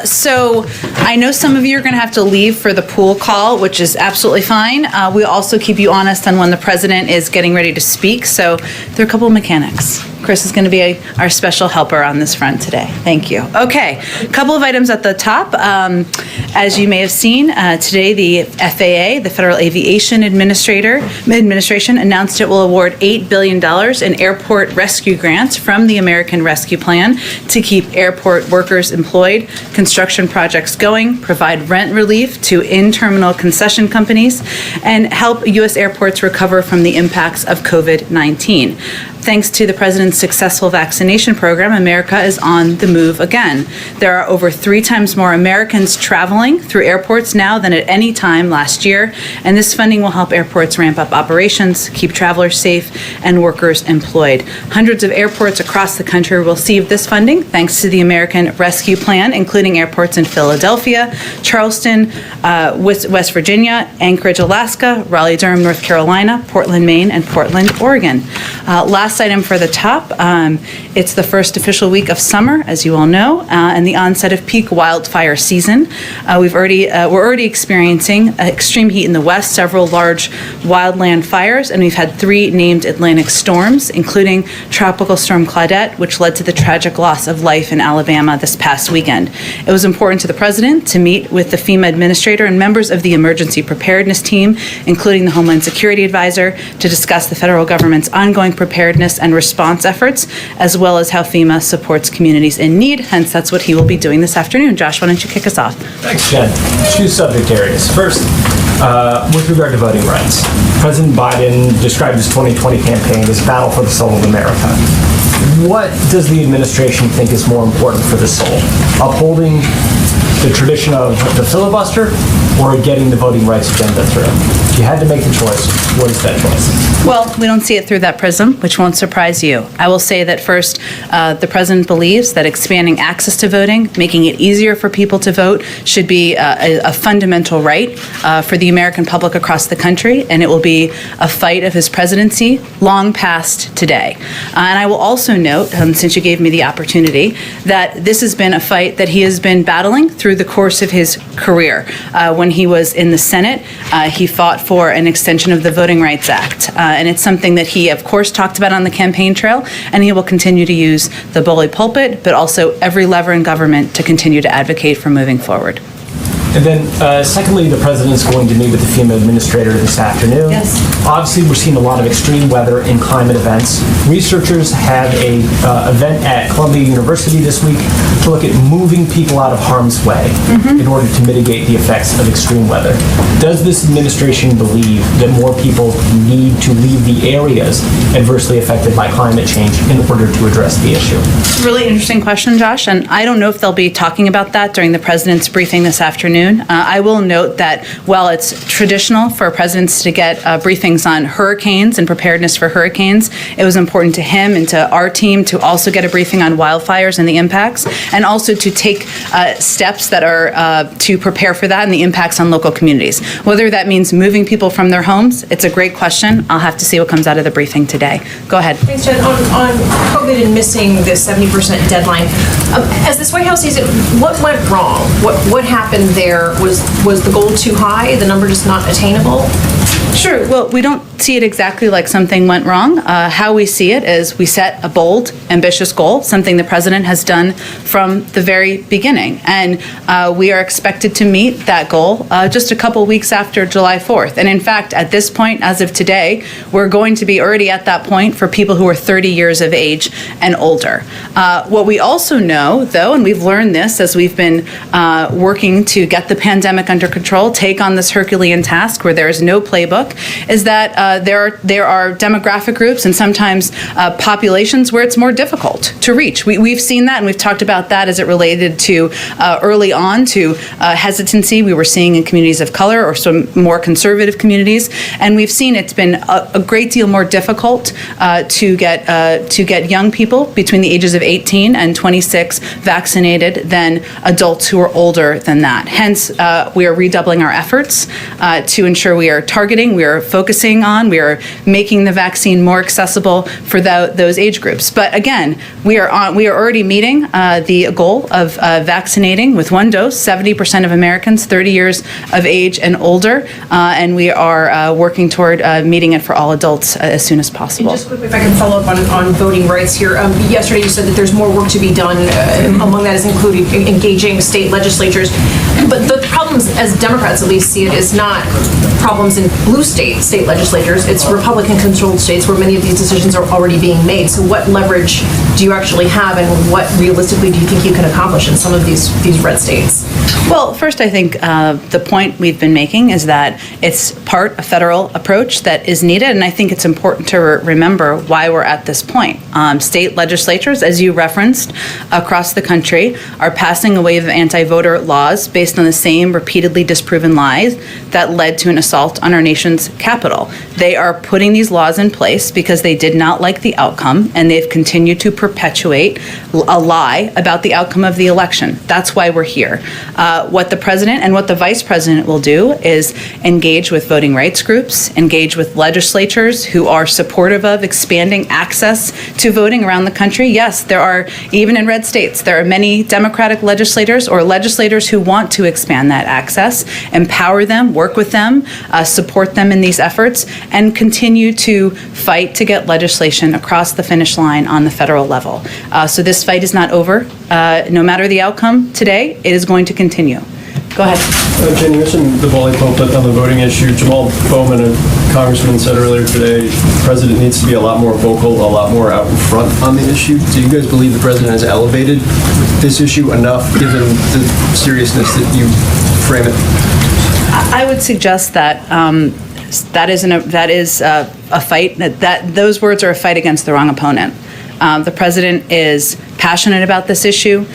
So I know some of you are going to have to leave for the pool call, which is absolutely fine. We also keep you honest on when the president is getting ready to speak. So there are a couple of mechanics. Chris is going to be our special helper on this front today. Thank you. Okay, a couple of items at the top. As you may have seen, today the FAA, the Federal Aviation Administration, announced it will award $8 billion in airport rescue grants from the American Rescue Plan to keep airport workers employed, construction projects going, provide rent relief to in-terminal concession companies, and help U.S. airports recover from the impacts of COVID-19. Thanks to the president's successful vaccination program, America is on the move again. There are over 3 times more Americans traveling through airports now than at any time last year, and this funding will help airports ramp up operations, keep travelers safe, and workers employed. Hundreds of airports across the country will receive this funding thanks to the American Rescue Plan, including airports in Philadelphia, Charleston, West Virginia, Anchorage, Alaska, Raleigh-Durham, North Carolina, Portland, Maine, and Portland, Oregon. Last item for the top, it's the first official week of summer, as you all know, and the onset of peak wildfire season. We're already experiencing extreme heat in the west, several large wildland fires, and we've had 3 named Atlantic storms, including Tropical Storm Claudette, which led to the tragic loss of life in Alabama this past weekend. It was important to the president to meet with the FEMA administrator and members of the emergency preparedness team, including the Homeland Security Advisor, to discuss the federal government's ongoing preparedness and response efforts, as well as how FEMA supports communities in need. Hence, that's what he will be doing this afternoon. Josh, why don't you kick us off? Thanks, Jen. 2 subject areas. First, with regard to voting rights, President Biden described his 2020 campaign as a battle for the soul of America. What does the administration think is more important for the soul? Upholding the tradition of the filibuster or getting the voting rights agenda through? If you had to make the choice, what is that choice? Well, we don't see it through that prism, which won't surprise you. I will say that first, the president believes that expanding access to voting, making it easier for people to vote, should be a fundamental right for the American public across the country, and it will be a fight of his presidency long past today. And I will also note, since you gave me the opportunity, that this has been a fight that he has been battling through the course of his career. When he was in the Senate, he fought for an extension of the Voting Rights Act. And it's something that he, of course, talked about on the campaign trail, and he will continue to use the bully pulpit, but also every lever in government to continue to advocate for moving forward. And then, secondly, the president's going to meet with the FEMA administrator this afternoon. Yes. Obviously, we're seeing a lot of extreme weather and climate events. Researchers had an event at Columbia University this week to look at moving people out of harm's way in order to mitigate the effects of extreme weather. Does this administration believe that more people need to leave the areas adversely affected by climate change in order to address the issue? Really interesting question, Josh, and I don't know if they'll be talking about that during the president's briefing this afternoon. I will note that while it's traditional for presidents to get briefings on hurricanes and preparedness for hurricanes, it was important to him and to our team to also get a briefing on wildfires and the impacts, and also to take steps that are to prepare for that and the impacts on local communities. Whether that means moving people from their homes, it's a great question. I'll have to see what comes out of the briefing today. Go ahead. Thanks, Jen. On COVID and missing the 70% deadline, as this White House sees it, what went wrong? What happened there? Was the goal too high? The number just not attainable? Sure. Well, we don't see it exactly like something went wrong. How we see it is we set a bold, ambitious goal, something the president has done from the very beginning. And we are expected to meet that goal just a couple weeks after July 4th. And in fact, at this point, as of today, we're going to be already at that point for people who are 30 years of age and older. What we also know, though, and we've learned this as we've been working to get the pandemic under control, take on this Herculean task where there is no playbook, is that there are demographic groups and sometimes populations where it's more difficult to reach. We've seen that, and we've talked about that as it related to early on to hesitancy we were seeing in communities of color or some more conservative communities, and we've seen it's been a great deal more difficult to get young people between the ages of 18 and 26 vaccinated than adults who are older than that. Hence, we are redoubling our efforts to ensure we are targeting doing, we are focusing on, we are making the vaccine more accessible for those age groups. But again, we are already meeting the goal of vaccinating with one dose 70% of Americans 30 years of age and older, and we are working toward meeting it for all adults as soon as possible. And just quickly, if I can follow up on voting rights here. Yesterday you said that there's more work to be done. Among that is including engaging state legislatures. But the problems, as Democrats at least see it, is not problems in blue state legislatures. It's Republican-controlled states where many of these decisions are already being made. So what leverage do you actually have, and what realistically do you think you can accomplish in some of these red states? Well, first, I think the point we've been making is that it's a federal approach that is needed, and I think it's important to remember why we're at this point. State legislatures, as you referenced, across the country are passing a wave of anti-voter laws based on the same repeatedly disproven lies that led to an assault on our nation's capital. They are putting these laws in place because they did not like the outcome, and they've continued to perpetuate a lie about the outcome of the election. That's why we're here. What the president and what the vice president will do is engage with voting rights groups, engage with legislatures who are supportive of expanding access to voting around the country. Yes, there are, even in red states, there are many Democratic legislators or legislators who want to expand that access, empower them, work with them, support them in these efforts, and continue to fight to get legislation across the finish line on the federal level. So this fight is not over. No matter the outcome today, it is going to continue. Go ahead. Jen, you mentioned the bully pulpit on the voting issue. Jamal Bowman, a congressman, said earlier today the president needs to be a lot more vocal, a lot more out in front on the issue. Do you guys believe the president has elevated this issue enough, given the seriousness that you frame it? I would suggest that that is a fight. That those words are a fight against the wrong opponent. The president is passionate about this issue.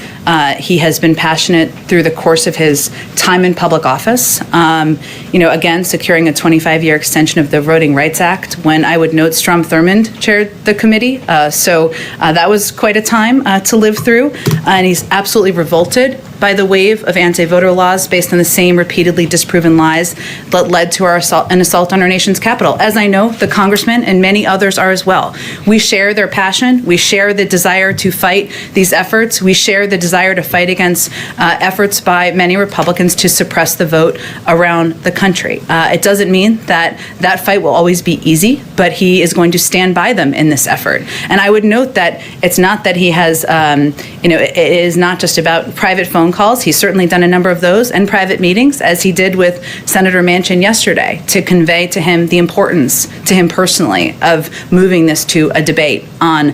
He has been passionate through the course of his time in public office. Again, securing a 25-year extension of the Voting Rights Act when, I would note, Strom Thurmond chaired the committee. So that was quite a time to live through. And he's absolutely revolted by the wave of anti-voter laws based on the same repeatedly disproven lies that led to an assault on our nation's capital. As I know, the congressman and many others are as well. We share their passion. We share the desire to fight these efforts. We share the desire to fight against efforts by many Republicans to suppress the vote around the country. It doesn't mean that that fight will always be easy, but he is going to stand by them in this effort. And I would note that it's not that he has, it is not just about private phone calls. He's certainly done a number of those and private meetings, as he did with Senator Manchin yesterday, to convey to him the importance, to him personally, of moving this to a debate on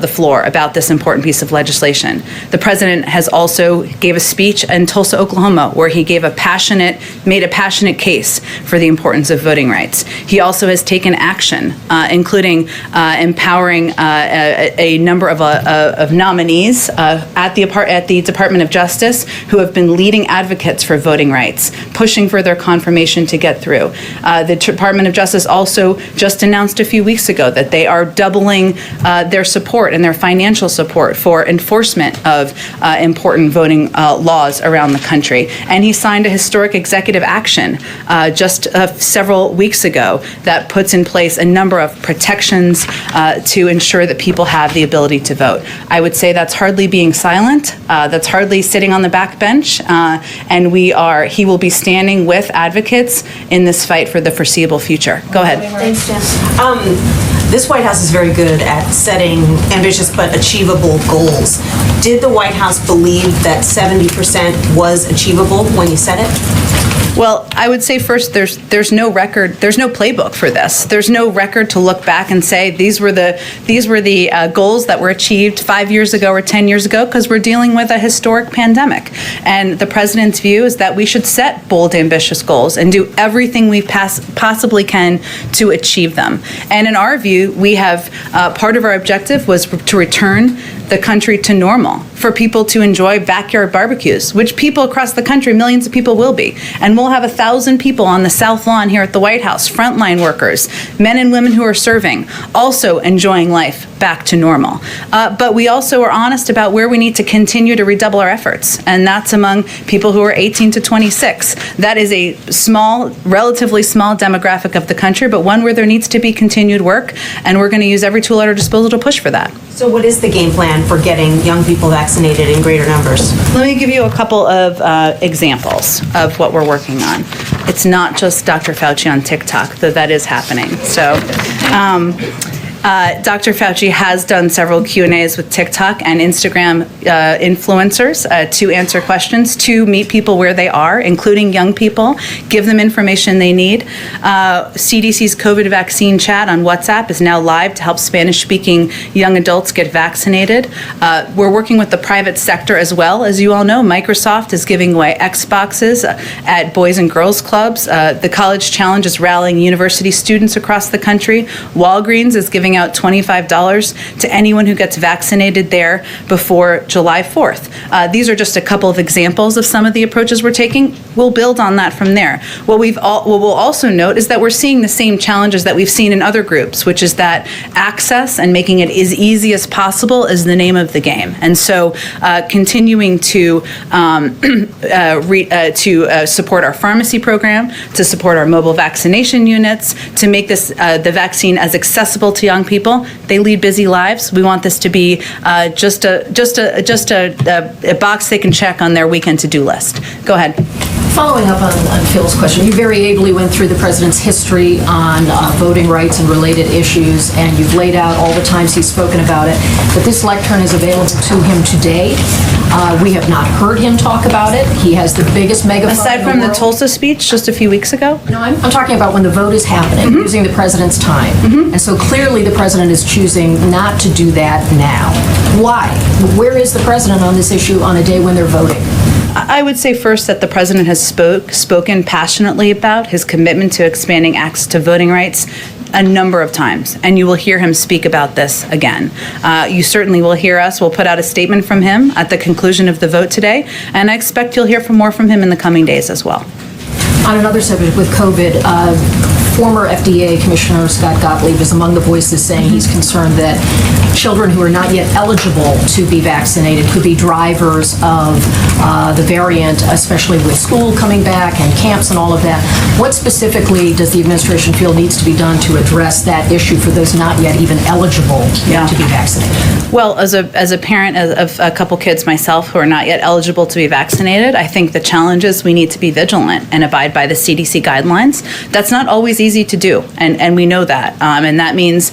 the floor about this important piece of legislation. The president has also gave a speech in Tulsa, Oklahoma, where he made a passionate case for the importance of voting rights. He also has taken action, including empowering a number of nominees at the Department of Justice who have been leading advocates for voting rights, pushing for their confirmation to get through. The Department of Justice also just announced a few weeks ago that they are doubling their support and their financial support for enforcement of important voting laws around the country. And he signed a historic executive action just several weeks ago that puts in place a number of protections to ensure that people have the ability to vote. I would say that's hardly being silent. That's hardly sitting on the back bench. And he will be standing with advocates in this fight for the foreseeable future. Go ahead. Thanks, Jen. This White House is very good at setting ambitious but achievable goals. Did the White House believe that 70% was achievable when you set it? Well, I would say first, there's no record, there's no playbook for this. There's no record to look back and say these were the goals that were achieved 5 years ago or 10 years ago, because we're dealing with a historic pandemic. And the president's view is that we should set bold, ambitious goals and do everything we possibly can to achieve them. And in our view, we have part of our objective was to return the country to normal, for people to enjoy backyard barbecues, which people across the country, millions of people will be, and will we'll have 1,000 people on the South Lawn here at the White House, frontline workers, men and women who are serving, also enjoying life back to normal. But we also are honest about where we need to continue to redouble our efforts, and that's among people who are 18 to 26. That is a small, relatively small demographic of the country, but one where there needs to be continued work, and we're going to use every tool at our disposal to push for that. So what is the game plan for getting young people vaccinated in greater numbers? Let me give you a couple of examples of what we're working on. It's not just Dr. Fauci on TikTok, though that is happening. So Dr. Fauci has done several Q&As with TikTok and Instagram influencers to answer questions, to meet people where they are, including young people, give them information they need. CDC's COVID vaccine chat on WhatsApp is now live to help Spanish-speaking young adults get vaccinated. We're working with the private sector as well. As you all know, Microsoft is giving away Xboxes at Boys and Girls Clubs. The College Challenge is rallying university students across the country. Walgreens is giving out $25 to anyone who gets vaccinated there before July 4th. These are just a couple of examples of some of the approaches we're taking. We'll build on that from there. What we'll also note is that we're seeing the same challenges that we've seen in other groups, which is that access and making it as easy as possible is the name of the game. And so continuing to support our pharmacy program, to support our mobile vaccination units, to make this the vaccine as accessible to young people. They lead busy lives. We want this to be just a box they can check on their weekend to-do list. Go ahead. Following up on Phil's question, you very ably went through the president's history on voting rights and related issues, and you've laid out all the times he's spoken about it. But this lectern is available to him today. We have not heard him talk about it. He has the biggest megaphone Aside from the Tulsa speech just a few weeks ago? No, I'm talking about when the vote is happening, using the president's time. And so clearly the president is choosing not to do that now. Why? Where is the president on this issue on a day when they're voting? I would say first that the president has spoken passionately about his commitment to expanding access to voting rights a number of times, and you will hear him speak about this again. You certainly will hear us. We'll put out a statement from him at the conclusion of the vote today, and I expect you'll hear more from him in the coming days as well. On another subject with COVID, former FDA Commissioner Scott Gottlieb is among the voices saying he's concerned that children who are not yet eligible to be vaccinated could be drivers of the variant, especially with school coming back and camps and all of that. What specifically does the administration feel needs to be done to address that issue for those not yet even eligible to be vaccinated? Well, as a parent of a couple kids myself who are not yet eligible to be vaccinated, I think the challenge is we need to be vigilant and abide by the CDC guidelines. That's not always easy to do, and we know that. And that means,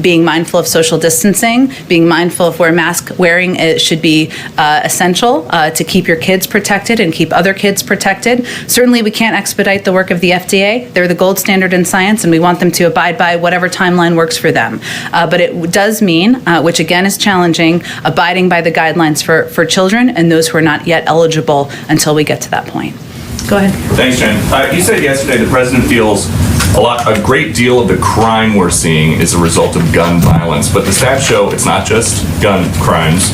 being mindful of social distancing, being mindful of where mask wearing should be essential to keep your kids protected and keep other kids protected. Certainly, we can't expedite the work of the FDA. They're the gold standard in science, and we want them to abide by whatever timeline works for them. But it does mean, which again is challenging, abiding by the guidelines for children and those who are not yet eligible until we get to that point. Go ahead. Thanks, Jen. You said yesterday the president feels a great deal of the crime we're seeing is a result of gun violence, but the stats show it's not just gun crimes.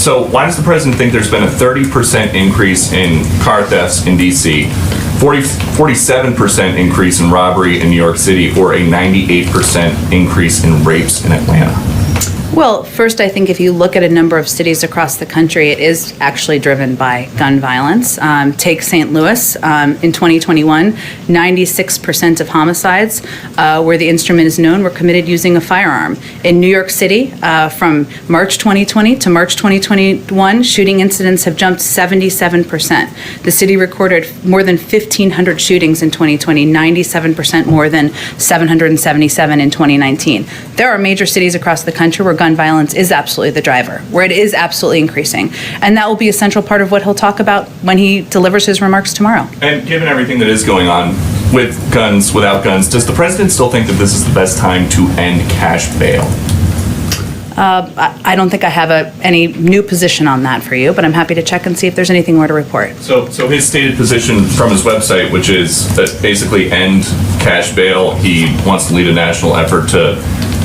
So why does the president think there's been a 30% increase in car thefts in D.C., 47% increase in robbery in New York City, or a 98% increase in rapes in Atlanta? Well, first, I think if you look at a number of cities across the country, it is actually driven by gun violence. Take St. Louis. In 2021, 96% of homicides where the instrument is known were committed using a firearm. In New York City, from March 2020 to March 2021, shooting incidents have jumped 77%. The city recorded more than 1,500 shootings in 2020, 97% more than 777 in 2019. There are major cities across the country where gun violence is absolutely the driver, where it is absolutely increasing. And that will be a central part of what he'll talk about when he delivers his remarks tomorrow. And given everything that is going on with guns, without guns, does the president still think that this is the best time to end cash bail? I don't think I have any new position on that for you, but I'm happy to check and see if there's anything more to report. So his stated position from his website, which is that basically end cash bail, he wants to lead a national effort to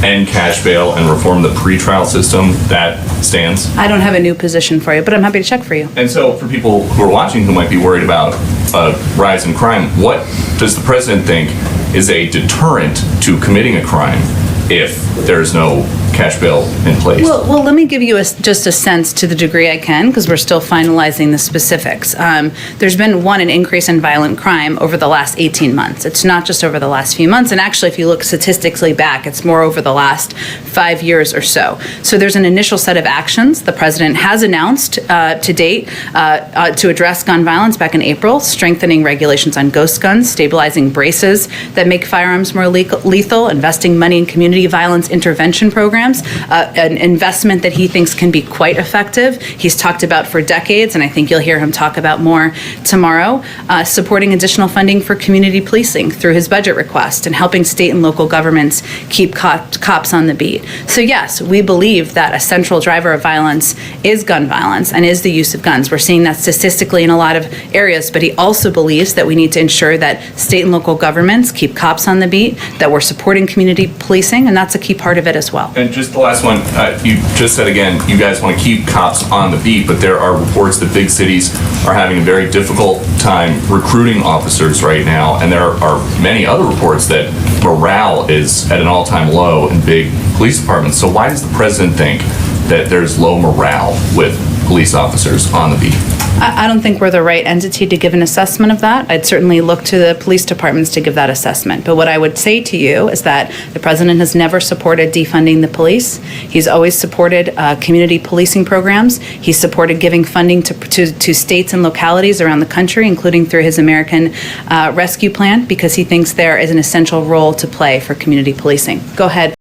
end cash bail and reform the pretrial system, that stands? I don't have a new position for you, but I'm happy to check for you. And so for people who are watching who might be worried about a rise in crime, what does the president think is a deterrent to committing a crime if there's no cash bail in place? Well, let me give you just a sense to the degree I can, because we're still finalizing the specifics. There's been, an increase in violent crime over the last 18 months. It's not just over the last few months. And actually, if you look statistically back, it's more over the last 5 years or so. So there's an initial set of actions the president has announced to date to address gun violence back in April, strengthening regulations on ghost guns, stabilizing braces that make firearms more lethal, investing money in community violence intervention programs, an investment that he thinks can be quite effective. He's talked about for decades, and I think you'll hear him talk about more tomorrow, supporting additional funding for community policing through his budget request and helping state and local governments keep cops on the beat. So yes, we believe that a central driver of violence is gun violence and is the use of guns. We're seeing that statistically in a lot of areas, but he also believes that we need to ensure that state and local governments keep cops on the beat, that we're supporting community policing, and that's a key part of it as well. And just the last one, you just said again, you guys want to keep cops on the beat, but there are reports that big cities are having a very difficult time recruiting officers right now, and there are many other reports that morale is at an all-time low in big police departments. So why does the president think that there's low morale with police officers on the beat? I don't think we're the right entity to give an assessment of that. I'd certainly look to the police departments to give that assessment. But what I would say to you is that the president has never supported defunding the police. He's always supported community policing programs. He's supported giving funding to states and localities around the country, including through his American Rescue Plan, because he thinks there is an essential role to play for community policing. Go ahead.